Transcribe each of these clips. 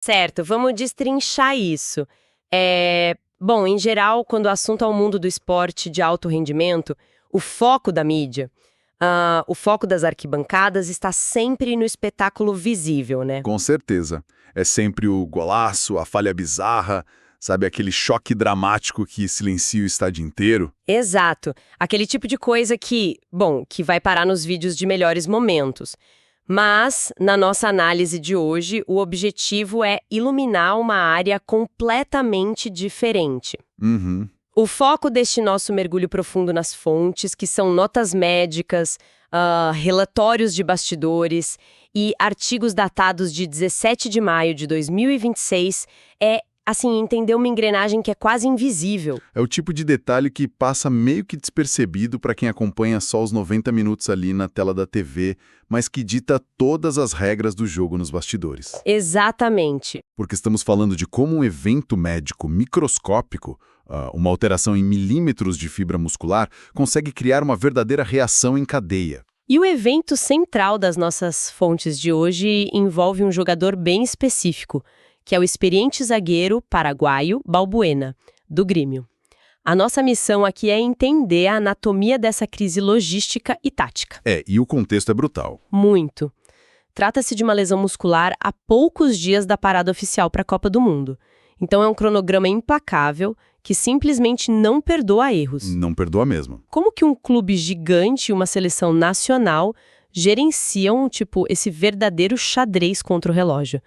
Certo, vamos destrinchar isso. Bom, em geral, quando o assunto é o mundo do esporte de alto rendimento, o foco da mídia, o foco das arquibancadas está sempre no espetáculo visível, né? Com certeza. É sempre o golaço, a falha bizarra, sabe, aquele choque dramático que silencia o estádio inteiro. Exato. Aquele tipo de coisa que vai parar nos vídeos de melhores momentos. Mas, na nossa análise de hoje, o objetivo é iluminar uma área completamente diferente. Uhum. O foco deste nosso mergulho profundo nas fontes, que são notas médicas, relatórios de bastidores e artigos datados de 17 de maio de 2026, é, assim, entender uma engrenagem que é quase invisível. É o tipo de detalhe que passa meio que despercebido para quem acompanha só os 90 minutos ali na tela da TV, mas que dita todas as regras do jogo nos bastidores. Exatamente. Porque estamos falando de como um evento médico microscópico, uma alteração em milímetros de fibra muscular, consegue criar uma verdadeira reação em cadeia. E o evento central das nossas fontes de hoje envolve um jogador bem específico, que é o experiente zagueiro paraguaio Balbuena, do Grêmio. A nossa missão aqui é entender a anatomia dessa crise logística e tática. E o contexto é brutal. Muito. Trata-se de uma lesão muscular a poucos dias da parada oficial para a Copa do Mundo. Então é um cronograma implacável que simplesmente não perdoa erros. Não perdoa mesmo. Como que um clube gigante e uma seleção nacional gerenciam, esse verdadeiro xadrez contra o relógio?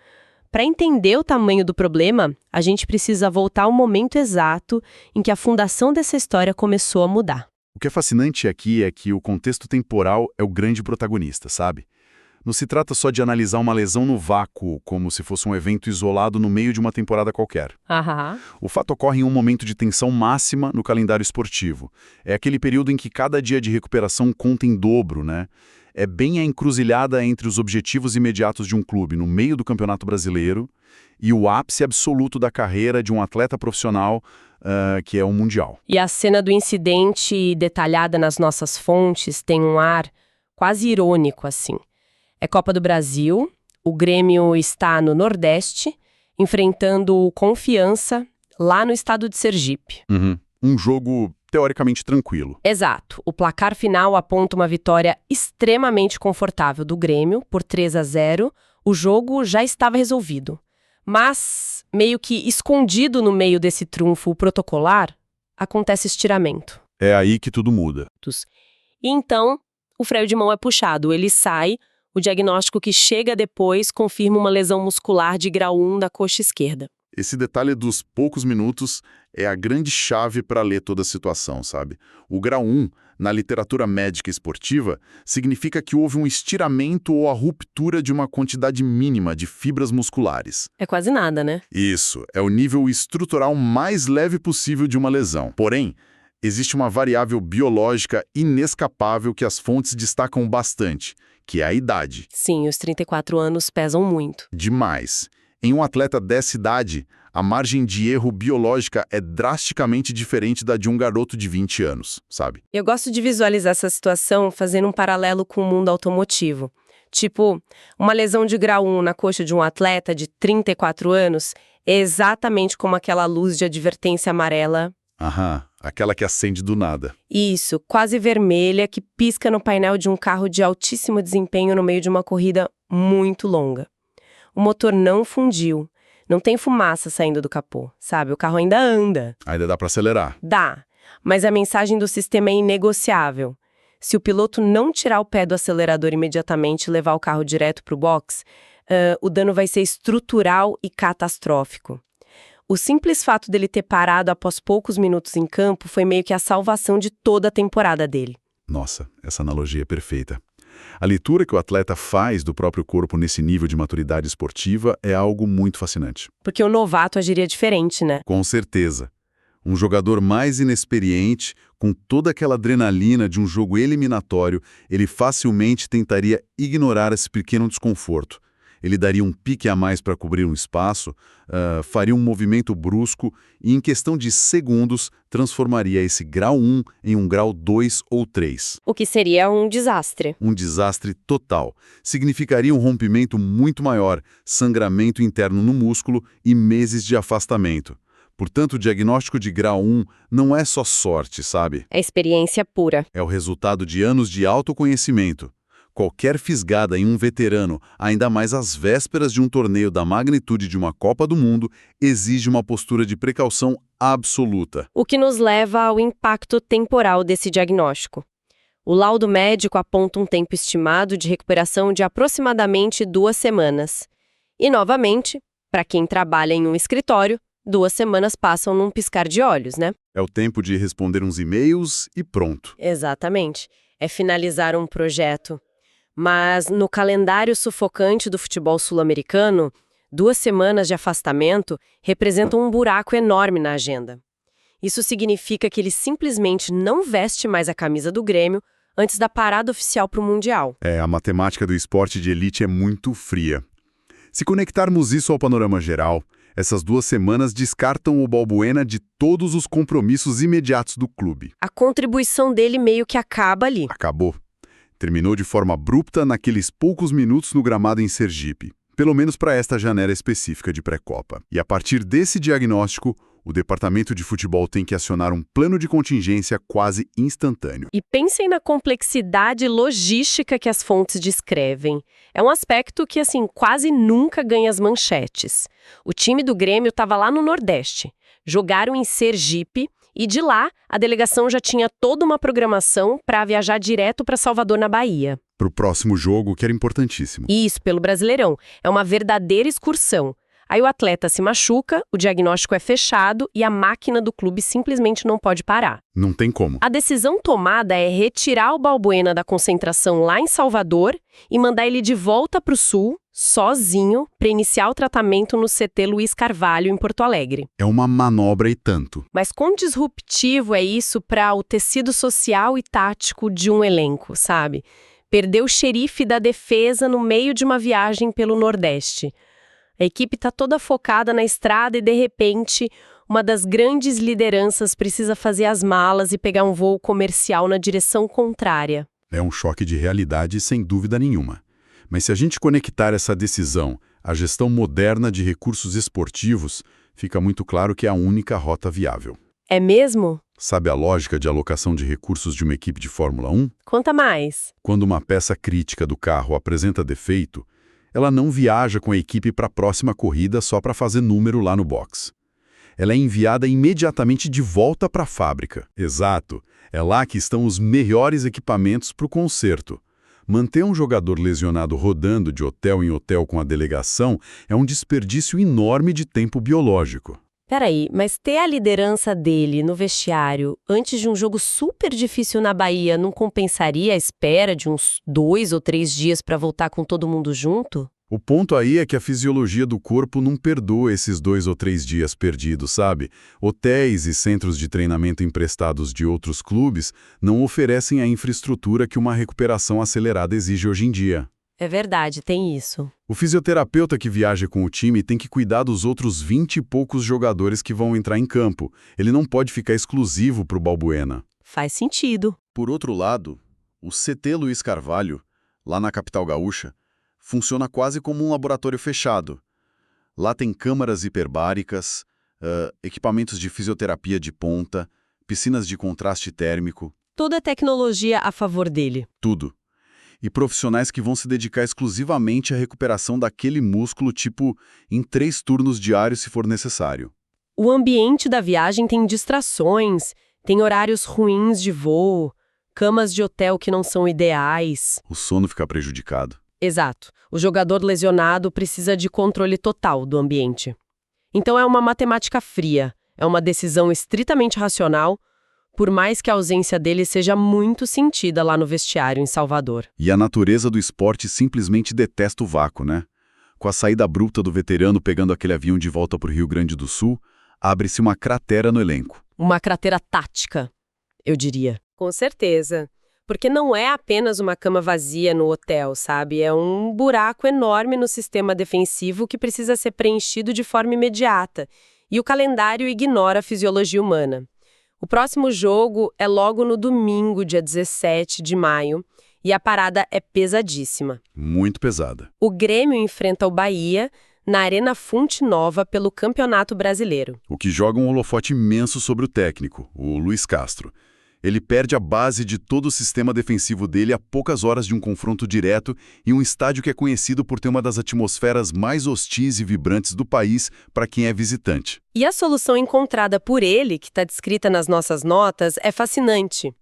Para entender o tamanho do problema, a gente precisa voltar ao momento exato em que a fundação dessa história começou a mudar. O que é fascinante aqui é que o contexto temporal é o grande protagonista, sabe? Não se trata só de analisar uma lesão no vácuo, como se fosse um evento isolado no meio de uma temporada qualquer. Aham. O fato ocorre em um momento de tensão máxima no calendário esportivo. É aquele período em que cada dia de recuperação conta em dobro, né? É bem a encruzilhada entre os objetivos imediatos de um clube no meio do Campeonato Brasileiro e o ápice absoluto da carreira de um atleta profissional, que é o Mundial. E a cena do incidente detalhada nas nossas fontes tem um ar quase irônico, assim. É Copa do Brasil, o Grêmio está no Nordeste, enfrentando o Confiança lá no estado de Sergipe. Uhum. Um jogo teoricamente tranquilo. Exato. O placar final aponta uma vitória extremamente confortável do Grêmio, por 3-0. O jogo já estava resolvido. Mas, meio que escondido no meio desse trunfo protocolar, acontece estiramento. É aí que tudo muda. E então, o freio de mão é puxado, ele sai. O diagnóstico que chega depois confirma uma lesão muscular de grau 1 da coxa esquerda. Esse detalhe dos poucos minutos é a grande chave para ler toda a situação, sabe? O grau 1, na literatura médica esportiva, significa que houve um estiramento ou a ruptura de uma quantidade mínima de fibras musculares. É quase nada, né? Isso, é o nível estrutural mais leve possível de uma lesão. Porém, existe uma variável biológica inescapável que as fontes destacam bastante, que é a idade. Sim, os 34 anos pesam muito. Demais. Em um atleta dessa idade, a margem de erro biológica é drasticamente diferente da de um garoto de 20 anos, sabe? Eu gosto de visualizar essa situação fazendo um paralelo com o mundo automotivo. Tipo, uma lesão de grau 1 na coxa de um atleta de 34 anos é exatamente como aquela luz de advertência amarela. Aham, aquela que acende do nada. Isso, quase vermelha, que pisca no painel de um carro de altíssimo desempenho no meio de uma corrida muito longa. O motor não fundiu, não tem fumaça saindo do capô, sabe? O carro ainda anda. Ainda dá para acelerar. Dá, mas a mensagem do sistema é inegociável. Se o piloto não tirar o pé do acelerador imediatamente e levar o carro direto para o box, o dano vai ser estrutural e catastrófico. O simples fato dele ter parado após poucos minutos em campo foi meio que a salvação de toda a temporada dele. Nossa, essa analogia é perfeita. A leitura que o atleta faz do próprio corpo nesse nível de maturidade esportiva é algo muito fascinante. Porque o novato agiria diferente, né? Com certeza. Um jogador mais inexperiente, com toda aquela adrenalina de um jogo eliminatório, ele facilmente tentaria ignorar esse pequeno desconforto. Ele daria um pique a mais para cobrir um espaço, faria um movimento brusco e, em questão de segundos, transformaria esse grau 1 em um grau 2 ou 3. O que seria um desastre. Um desastre total. Significaria um rompimento muito maior, sangramento interno no músculo e meses de afastamento. Portanto, o diagnóstico de grau 1 não é só sorte, sabe? É experiência pura. É o resultado de anos de autoconhecimento. Qualquer fisgada em um veterano, ainda mais às vésperas de um torneio da magnitude de uma Copa do Mundo, exige uma postura de precaução absoluta. O que nos leva ao impacto temporal desse diagnóstico. O laudo médico aponta um tempo estimado de recuperação de aproximadamente 2 semanas. E, novamente, para quem trabalha em um escritório, 2 semanas passam num piscar de olhos, né? É o tempo de responder uns e-mails e pronto. Exatamente. É finalizar um projeto. Mas, no calendário sufocante do futebol sul-americano, 2 semanas de afastamento representam um buraco enorme na agenda. Isso significa que ele simplesmente não veste mais a camisa do Grêmio antes da parada oficial para o Mundial. A matemática do esporte de elite é muito fria. Se conectarmos isso ao panorama geral, essas 2 semanas descartam o Balbuena de todos os compromissos imediatos do clube. A contribuição dele meio que acaba ali. Acabou. Terminou de forma abrupta naqueles poucos minutos no gramado em Sergipe, pelo menos para esta janela específica de pré-copa. E a partir desse diagnóstico, o departamento de futebol tem que acionar um plano de contingência quase instantâneo. E pensem na complexidade logística que as fontes descrevem. É um aspecto que, quase nunca ganha as manchetes. O time do Grêmio estava lá no Nordeste. Jogaram em Sergipe e de lá a delegação já tinha toda uma programação para viajar direto para Salvador, na Bahia. Para o próximo jogo, que era importantíssimo. Isso, pelo Brasileirão. É uma verdadeira excursão. Aí o atleta se machuca, o diagnóstico é fechado e a máquina do clube simplesmente não pode parar. Não tem como. A decisão tomada é retirar o Balbuena da concentração lá em Salvador e mandar ele de volta para o Sul, sozinho, para iniciar o tratamento no CT Luiz Carvalho, em Porto Alegre. É uma manobra e tanto. Mas quão disruptivo é isso para o tecido social e tático de um elenco, sabe? Perder o xerife da defesa no meio de uma viagem pelo Nordeste. A equipe está toda focada na estrada e, de repente, uma das grandes lideranças precisa fazer as malas e pegar um voo comercial na direção contrária. É um choque de realidade, sem dúvida nenhuma. Mas se a gente conectar essa decisão à gestão moderna de recursos esportivos, fica muito claro que é a única rota viável. É mesmo? Sabe a lógica de alocação de recursos de uma equipe de Fórmula 1? Conta mais. Quando uma peça crítica do carro apresenta defeito, ela não viaja com a equipe para a próxima corrida só para fazer número lá no box. Ela é enviada imediatamente de volta para a fábrica. Exato, é lá que estão os melhores equipamentos para o conserto. Manter um jogador lesionado rodando de hotel em hotel com a delegação é um desperdício enorme de tempo biológico. Peraí, mas ter a liderança dele no vestiário antes de um jogo super difícil na Bahia não compensaria a espera de uns 2 ou 3 dias para voltar com todo mundo junto? O ponto aí é que a fisiologia do corpo não perdoa esses 2 ou 3 dias perdidos, sabe? Hotéis e centros de treinamento emprestados de outros clubes não oferecem a infraestrutura que uma recuperação acelerada exige hoje em dia. É verdade, tem isso. O fisioterapeuta que viaja com o time tem que cuidar dos outros 20 e poucos jogadores que vão entrar em campo. Ele não pode ficar exclusivo para o Balbuena. Faz sentido. Por outro lado, o CT Luiz Carvalho, lá na capital gaúcha, funciona quase como um laboratório fechado. Lá tem câmaras hiperbáricas, equipamentos de fisioterapia de ponta, piscinas de contraste térmico. Toda a tecnologia a favor dele. Tudo. E profissionais que vão se dedicar exclusivamente à recuperação daquele músculo, em 3 turnos diários se for necessário. O ambiente da viagem tem distrações, tem horários ruins de voo, camas de hotel que não são ideais. O sono fica prejudicado. Exato. O jogador lesionado precisa de controle total do ambiente. Então é uma matemática fria, é uma decisão estritamente racional, por mais que a ausência dele seja muito sentida lá no vestiário em Salvador. E a natureza do esporte simplesmente detesta o vácuo, né? Com a saída abrupta do veterano pegando aquele avião de volta para o Rio Grande do Sul, abre-se uma cratera no elenco. Uma cratera tática, eu diria. Com certeza. Porque não é apenas uma cama vazia no hotel, sabe? É um buraco enorme no sistema defensivo que precisa ser preenchido de forma imediata. E o calendário ignora a fisiologia humana. O próximo jogo é logo no domingo, dia 17 de maio, e a parada é pesadíssima. Muito pesada. O Grêmio enfrenta o Bahia na Arena Fonte Nova pelo Campeonato Brasileiro. O que joga um holofote imenso sobre o técnico, o Luiz Castro. Ele perde a base de todo o sistema defensivo dele a poucas horas de um confronto direto em um estádio que é conhecido por ter uma das atmosferas mais hostis e vibrantes do país para quem é visitante. E a solução encontrada por ele, que está descrita nas nossas notas, é fascinante.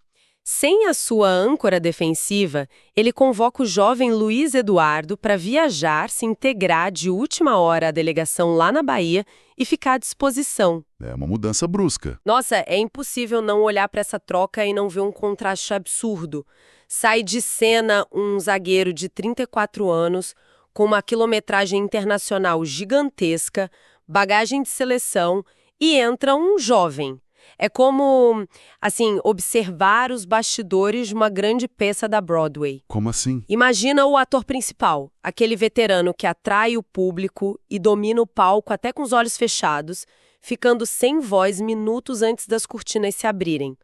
Sem a sua âncora defensiva, ele convoca o jovem Luiz Eduardo para viajar, se integrar de última hora à delegação lá na Bahia e ficar à disposição. É uma mudança brusca. Nossa, é impossível não olhar para essa troca e não ver um contraste absurdo. Sai de cena um zagueiro de 34 anos, com uma quilometragem internacional gigantesca, bagagem de seleção, e entra um jovem. É como, assim, observar os bastidores de uma grande peça da Broadway. Como assim? Imagina o ator principal, aquele veterano que atrai o público e domina o palco até com os olhos fechados, ficando sem voz minutos antes das cortinas se abrirem.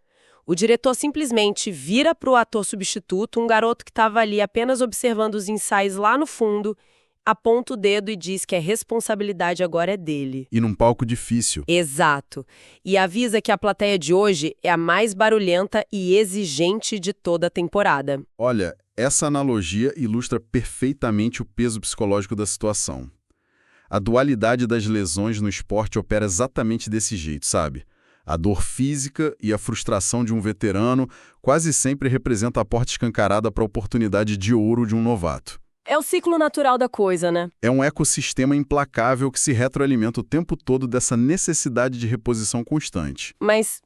O diretor simplesmente vira para o ator substituto, um garoto que estava ali apenas observando os ensaios lá no fundo, aponta o dedo e diz que a responsabilidade agora é dele. E num palco difícil. Exato. E avisa que a plateia de hoje é a mais barulhenta e exigente de toda a temporada. Olha, essa analogia ilustra perfeitamente o peso psicológico da situação. A dualidade das lesões no esporte opera exatamente desse jeito, sabe? A dor física e a frustração de um veterano quase sempre representa a porta escancarada para a oportunidade de ouro de um novato. É o ciclo natural da coisa, né? É um ecossistema implacável que se retroalimenta o tempo todo dessa necessidade de reposição constante. Mas,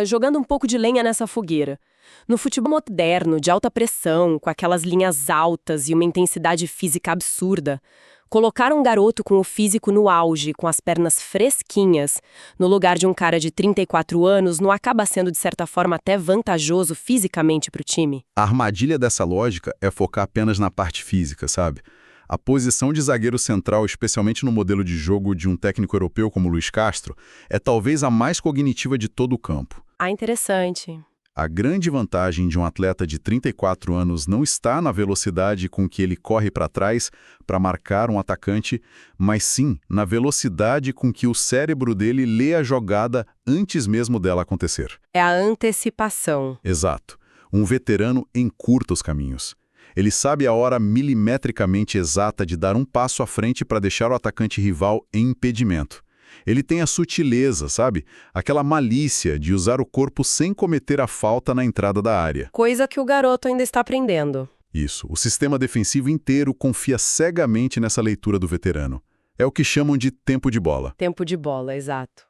jogando um pouco de lenha nessa fogueira, no futebol moderno, de alta pressão, com aquelas linhas altas e uma intensidade física absurda, colocar um garoto com o físico no auge, com as pernas fresquinhas, no lugar de um cara de 34 anos, não acaba sendo, de certa forma, até vantajoso fisicamente para o time? A armadilha dessa lógica é focar apenas na parte física, sabe? A posição de zagueiro central, especialmente no modelo de jogo de um técnico europeu como Luiz Castro, é talvez a mais cognitiva de todo o campo. Ah, interessante. A grande vantagem de um atleta de 34 anos não está na velocidade com que ele corre para trás para marcar um atacante, mas sim na velocidade com que o cérebro dele lê a jogada antes mesmo dela acontecer. É a antecipação. Exato. Um veterano encurta os caminhos. Ele sabe a hora milimetricamente exata de dar um passo à frente para deixar o atacante rival em impedimento. Ele tem a sutileza, sabe? Aquela malícia de usar o corpo sem cometer a falta na entrada da área. Coisa que o garoto ainda está aprendendo. Isso. O sistema defensivo inteiro confia cegamente nessa leitura do veterano. É o que chamam de tempo de bola. Tempo de bola, exato.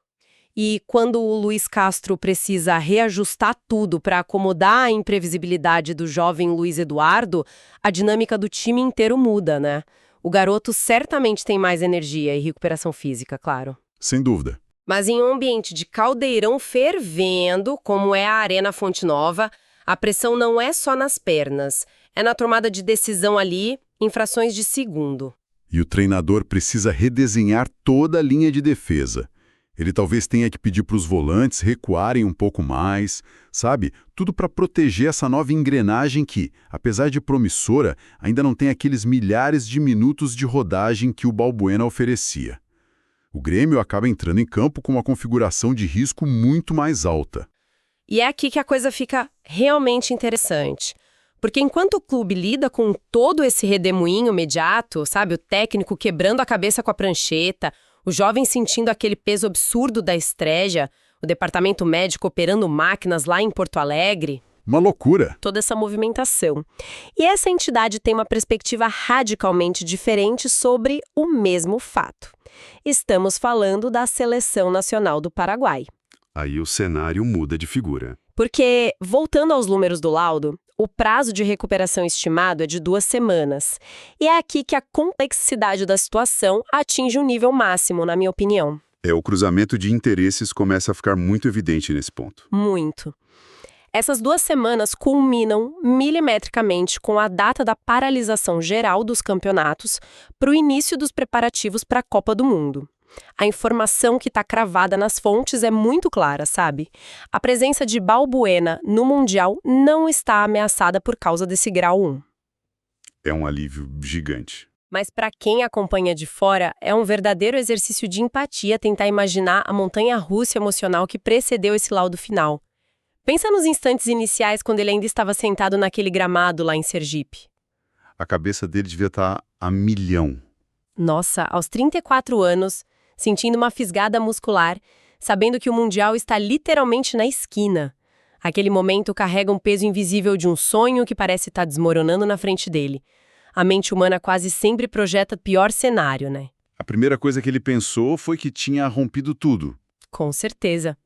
E quando o Luiz Castro precisa reajustar tudo para acomodar a imprevisibilidade do jovem Luiz Eduardo, a dinâmica do time inteiro muda, né? O garoto certamente tem mais energia e recuperação física, claro. Sem dúvida. Mas em um ambiente de caldeirão fervendo, como é a Arena Fonte Nova, a pressão não é só nas pernas, é na tomada de decisão ali, em frações de segundo. E o treinador precisa redesenhar toda a linha de defesa. Ele talvez tenha que pedir para os volantes recuarem um pouco mais, sabe? Tudo para proteger essa nova engrenagem que, apesar de promissora, ainda não tem aqueles milhares de minutos de rodagem que o Balbuena oferecia. O Grêmio acaba entrando em campo com uma configuração de risco muito mais alta. E é aqui que a coisa fica realmente interessante. Porque enquanto o clube lida com todo esse redemoinho imediato, sabe? O técnico quebrando a cabeça com a prancheta, o jovem sentindo aquele peso absurdo da estreia, o departamento médico operando máquinas lá em Porto Alegre. Uma loucura! Toda essa movimentação. E essa entidade tem uma perspectiva radicalmente diferente sobre o mesmo fato. Estamos falando da Seleção Nacional do Paraguai. Aí o cenário muda de figura. Porque, voltando aos números do laudo, o prazo de recuperação estimado é de 2 semanas. E é aqui que a complexidade da situação atinge um nível máximo, na minha opinião. O cruzamento de interesses começa a ficar muito evidente nesse ponto. Muito. Essas 2 semanas culminam milimetricamente com a data da paralisação geral dos campeonatos para o início dos preparativos para a Copa do Mundo. A informação que está cravada nas fontes é muito clara, sabe? A presença de Balbuena no Mundial não está ameaçada por causa desse grau 1. É um alívio gigante. Mas para quem acompanha de fora, é um verdadeiro exercício de empatia tentar imaginar a montanha-russa emocional que precedeu esse laudo final. Pensa nos instantes iniciais quando ele ainda estava sentado naquele gramado lá em Sergipe. A cabeça dele devia estar a milhão. Nossa, aos 34 anos, sentindo uma fisgada muscular, sabendo que o Mundial está literalmente na esquina. Aquele momento carrega um peso invisível de um sonho que parece estar desmoronando na frente dele. A mente humana quase sempre projeta o pior cenário, né? A primeira coisa que ele pensou foi que tinha rompido tudo. Com certeza.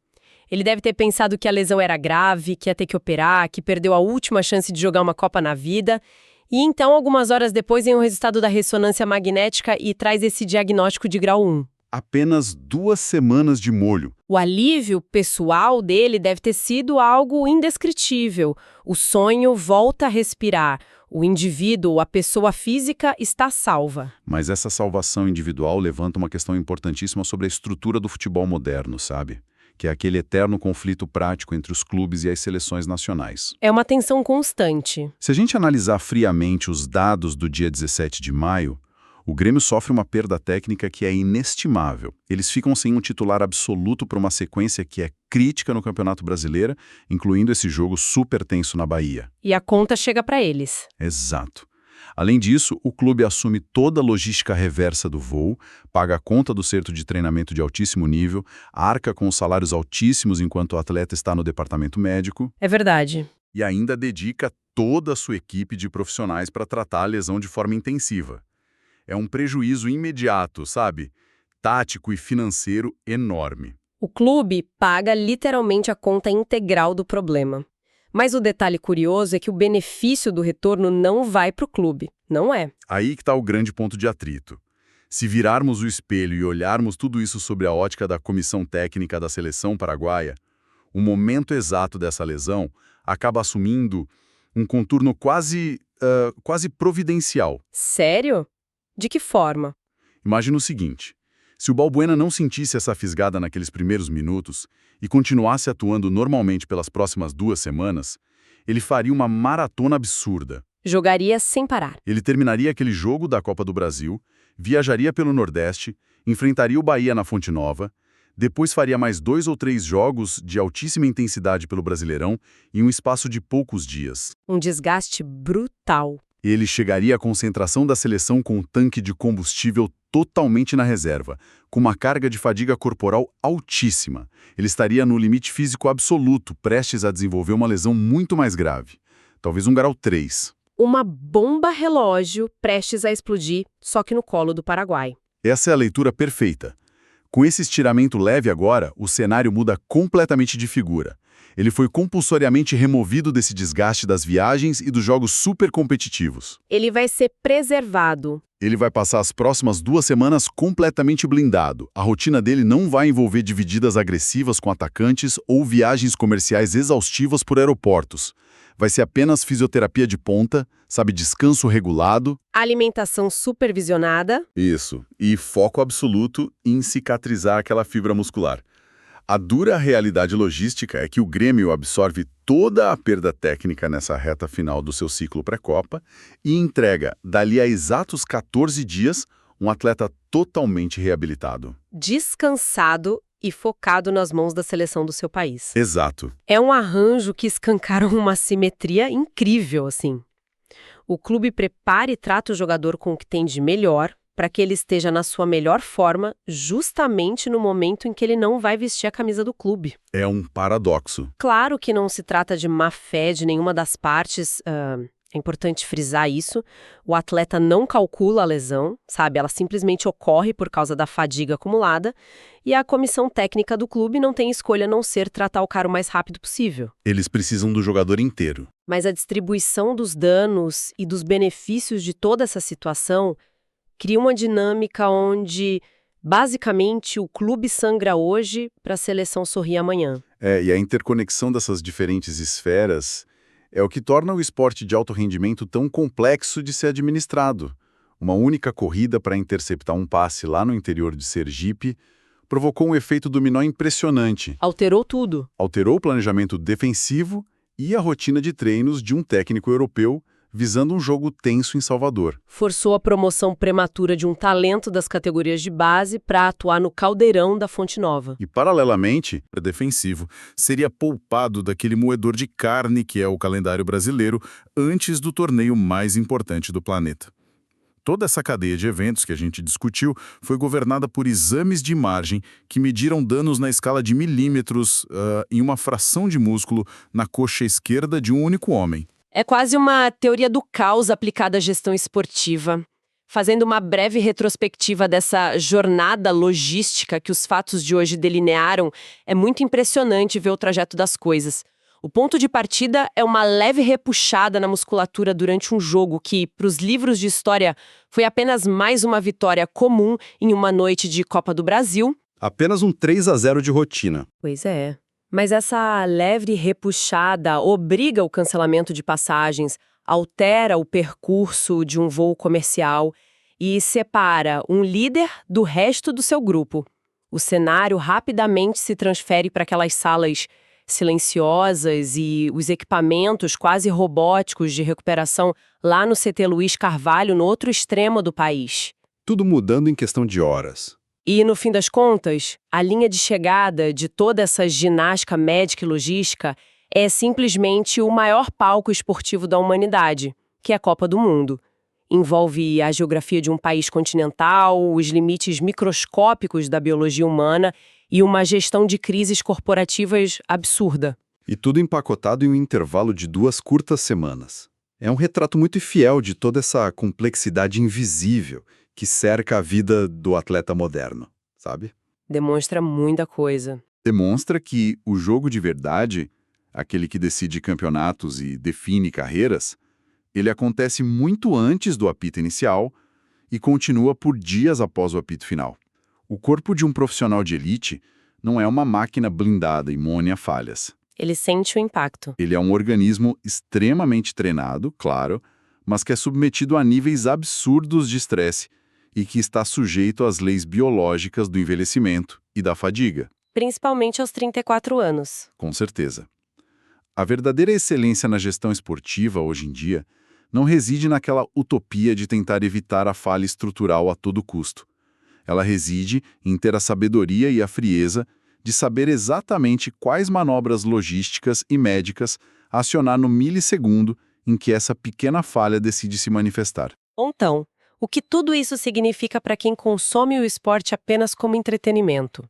Ele deve ter pensado que a lesão era grave, que ia ter que operar, que perdeu a última chance de jogar uma Copa na vida. E então, algumas horas depois, vem o resultado da ressonância magnética e traz esse diagnóstico de grau 1. Apenas 2 semanas de molho. O alívio pessoal dele deve ter sido algo indescritível. O sonho volta a respirar. O indivíduo, a pessoa física, está salva. Mas essa salvação individual levanta uma questão importantíssima sobre a estrutura do futebol moderno, sabe? Que é aquele eterno conflito prático entre os clubes e as seleções nacionais. É uma tensão constante. Se a gente analisar friamente os dados do dia 17 de maio, o Grêmio sofre uma perda técnica que é inestimável. Eles ficam sem um titular absoluto para uma sequência que é crítica no Campeonato Brasileiro, incluindo esse jogo super tenso na Bahia. E a conta chega para eles. Exato. Além disso, o clube assume toda a logística reversa do voo, paga a conta do centro de treinamento de altíssimo nível, arca com salários altíssimos enquanto o atleta está no departamento médico. É verdade. E ainda dedica toda a sua equipe de profissionais para tratar a lesão de forma intensiva. É um prejuízo imediato, sabe? Tático e financeiro enorme. O clube paga literalmente a conta integral do problema. Mas o detalhe curioso é que o benefício do retorno não vai para o clube, não é? Aí que está o grande ponto de atrito. Se virarmos o espelho e olharmos tudo isso sobre a ótica da comissão técnica da seleção paraguaia, o momento exato dessa lesão acaba assumindo um contorno quase providencial. Sério? De que forma? Imagina o seguinte, se o Balbuena não sentisse essa fisgada naqueles primeiros minutos e continuasse atuando normalmente pelas próximas 2 semanas, ele faria uma maratona absurda. Jogaria sem parar. Ele terminaria aquele jogo da Copa do Brasil, viajaria pelo Nordeste, enfrentaria o Bahia na Fonte Nova, depois faria mais 2 ou 3 jogos de altíssima intensidade pelo Brasileirão em um espaço de poucos dias. Um desgaste brutal. Ele chegaria à concentração da seleção com um tanque de combustível totalmente na reserva, com uma carga de fadiga corporal altíssima. Ele estaria no limite físico absoluto, prestes a desenvolver uma lesão muito mais grave. Talvez um grau 3. Uma bomba relógio prestes a explodir, só que no colo do Paraguai. Essa é a leitura perfeita. Com esse estiramento leve agora, o cenário muda completamente de figura. Ele foi compulsoriamente removido desse desgaste das viagens e dos jogos super competitivos. Ele vai ser preservado. Ele vai passar as próximas 2 semanas completamente blindado. A rotina dele não vai envolver divididas agressivas com atacantes ou viagens comerciais exaustivas por aeroportos. Vai ser apenas fisioterapia de ponta, sabe, descanso regulado. Alimentação supervisionada. Isso. E foco absoluto em cicatrizar aquela fibra muscular. A dura realidade logística é que o Grêmio absorve toda a perda técnica nessa reta final do seu ciclo pré-Copa e entrega, dali a exatos 14 dias, um atleta totalmente reabilitado. Descansado e focado nas mãos da seleção do seu país. Exato. É um arranjo que escancara uma simetria incrível, assim. O clube prepara e trata o jogador com o que tem de melhor, para que ele esteja na sua melhor forma, justamente no momento em que ele não vai vestir a camisa do clube. É um paradoxo. Claro que não se trata de má fé de nenhuma das partes, é importante frisar isso. O atleta não calcula a lesão, sabe? Ela simplesmente ocorre por causa da fadiga acumulada e a comissão técnica do clube não tem escolha a não ser tratar o cara o mais rápido possível. Eles precisam do jogador inteiro. Mas a distribuição dos danos e dos benefícios de toda essa situação cria uma dinâmica onde, basicamente, o clube sangra hoje para a seleção sorrir amanhã. E a interconexão dessas diferentes esferas é o que torna o esporte de alto rendimento tão complexo de ser administrado. Uma única corrida para interceptar um passe lá no interior de Sergipe provocou um efeito dominó impressionante. Alterou tudo. Alterou o planejamento defensivo e a rotina de treinos de um técnico europeu visando um jogo tenso em Salvador. Forçou a promoção prematura de um talento das categorias de base para atuar no caldeirão da Fonte Nova. E, paralelamente, Defensivo seria poupado daquele moedor de carne que é o calendário brasileiro antes do torneio mais importante do planeta. Toda essa cadeia de eventos que a gente discutiu foi governada por exames de imagem que mediram danos na escala de milímetros em uma fração de músculo na coxa esquerda de um único homem. É quase uma teoria do caos aplicada à gestão esportiva. Fazendo uma breve retrospectiva dessa jornada logística que os fatos de hoje delinearam, é muito impressionante ver o trajeto das coisas. O ponto de partida é uma leve repuxada na musculatura durante um jogo que, para os livros de história, foi apenas mais uma vitória comum em uma noite de Copa do Brasil. apenas um 3-0 de rotina. Pois é. Mas essa leve repuxada obriga o cancelamento de passagens, altera o percurso de um voo comercial e separa um líder do resto do seu grupo. O cenário rapidamente se transfere para aquelas salas silenciosas e os equipamentos quase robóticos de recuperação lá no CT Luiz Carvalho, no outro extremo do país. Tudo mudando em questão de horas. E, no fim das contas, a linha de chegada de toda essa ginástica médica e logística é simplesmente o maior palco esportivo da humanidade, que é a Copa do Mundo. Envolve a geografia de um país continental, os limites microscópicos da biologia humana e uma gestão de crises corporativas absurda. E tudo empacotado em um intervalo de 2 curtas semanas. É um retrato muito fiel de toda essa complexidade invisível que cerca a vida do atleta moderno, sabe? Demonstra muita coisa. Demonstra que o jogo de verdade, aquele que decide campeonatos e define carreiras, ele acontece muito antes do apito inicial e continua por dias após o apito final. O corpo de um profissional de elite não é uma máquina blindada imune a falhas. Ele sente o impacto. Ele é um organismo extremamente treinado, claro, mas que é submetido a níveis absurdos de estresse e que está sujeito às leis biológicas do envelhecimento e da fadiga. Principalmente aos 34 anos. Com certeza. A verdadeira excelência na gestão esportiva, hoje em dia, não reside naquela utopia de tentar evitar a falha estrutural a todo custo. Ela reside em ter a sabedoria e a frieza de saber exatamente quais manobras logísticas e médicas acionar no milissegundo em que essa pequena falha decide se manifestar. Então, o que tudo isso significa para quem consome o esporte apenas como entretenimento?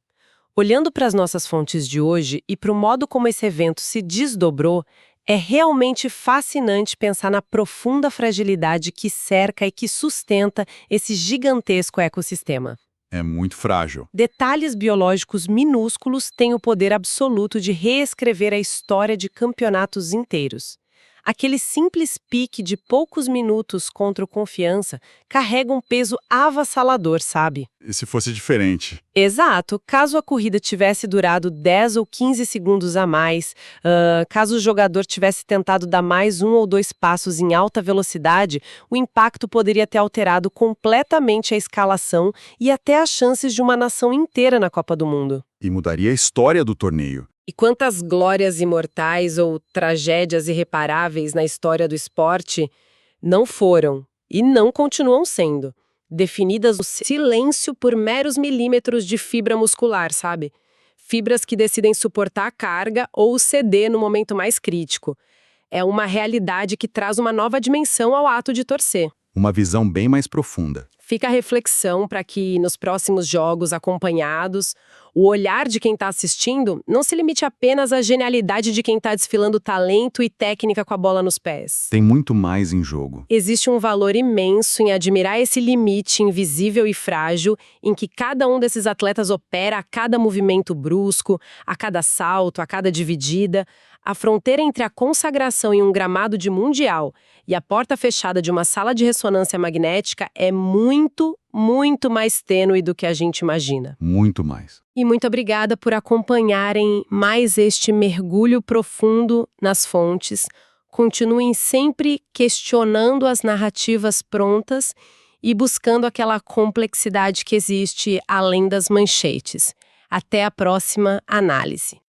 Olhando para as nossas fontes de hoje e para o modo como esse evento se desdobrou, é realmente fascinante pensar na profunda fragilidade que cerca e que sustenta esse gigantesco ecossistema. É muito frágil. Detalhes biológicos minúsculos têm o poder absoluto de reescrever a história de campeonatos inteiros. Aquele simples pique de poucos minutos contra o Confiança carrega um peso avassalador, sabe? E se fosse diferente? Exato. Caso a corrida tivesse durado 10 ou 15 segundos a mais, caso o jogador tivesse tentado dar mais 1 ou 2 passos em alta velocidade, o impacto poderia ter alterado completamente a escalação e até as chances de uma nação inteira na Copa do Mundo. E mudaria a história do torneio. E quantas glórias imortais ou tragédias irreparáveis na história do esporte não foram e não continuam sendo definidas no silêncio por meros milímetros de fibra muscular, sabe? Fibras que decidem suportar a carga ou ceder no momento mais crítico. É uma realidade que traz uma nova dimensão ao ato de torcer. Uma visão bem mais profunda. Fica a reflexão para que, nos próximos jogos acompanhados, o olhar de quem está assistindo não se limite apenas à genialidade de quem está desfilando talento e técnica com a bola nos pés. Tem muito mais em jogo. Existe um valor imenso em admirar esse limite invisível e frágil em que cada um desses atletas opera a cada movimento brusco, a cada salto, a cada dividida. A fronteira entre a consagração em um gramado de mundial e a porta fechada de uma sala de ressonância magnética é muito, muito mais tênue do que a gente imagina. Muito mais. E muito obrigada por acompanharem mais este mergulho profundo nas fontes. Continuem sempre questionando as narrativas prontas e buscando aquela complexidade que existe além das manchetes. Até a próxima análise.